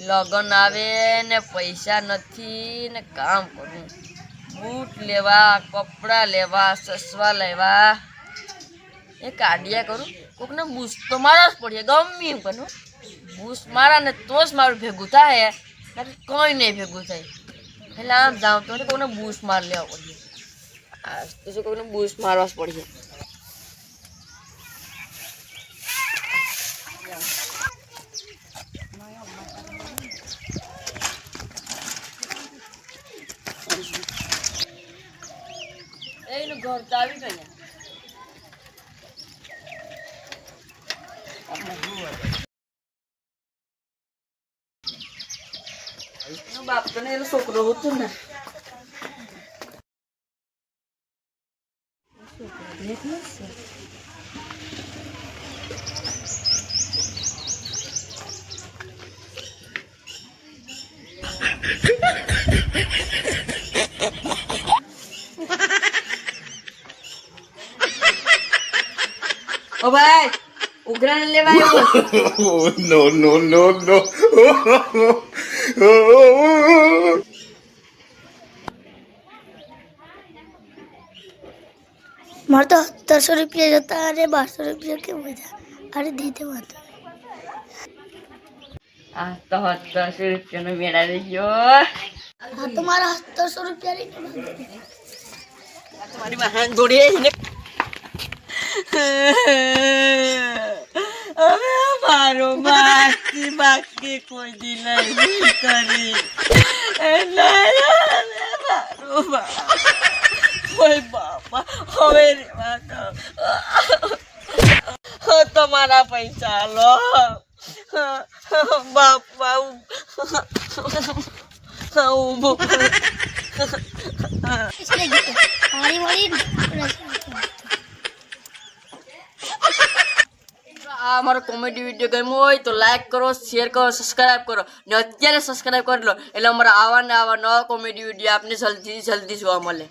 लगन आवे ने पैसा नहीं ने काम करूँ बूट लेवा कपड़ा लेवा ससवा लेवा ये काढ़िया करूँ कोक ने बूस तो मारा पड़े गमी करूँ बूस मारा ने तो मारू भेगू थाय कोई नहीं भेगू थाय એટલે આમ જાઉં તો કોઈને બૂસ માર લેવા પડીએ આ તો કોઈને બૂસ મારવા જ પડીએ એનું ઘર તો આવી ગયા બાપ તો ને એનો છોકરો હતો ને ओ भाई उगरा ने लेवा no no no no मार तो 1700 रुपया जाता है। अरे 1200 रुपया के मजा अरे दे दे मत आ तो 1700 रुपया नो मेरा दे जो हाँ तुम्हारा 1700 रुपया रे तुम्हारी बहन जोड़ी है ने अबे हमारो बाकी बाकी कोई दिन नहीं करी मारो ओए बापा हवे रे बात तुम्हारा पैसा लो बापा इसलिए हमारी वाली हमारा कॉमेडी वीडियो गम्यो होय तो लाइक करो शेयर करो सब्सक्राइब करो ने अत्यारे सब्सक्राइब कर लो એટલે અમારા આવા ને આવા નવા કોમેડી વિડિયો આપને જલ્દી જોવા મળે।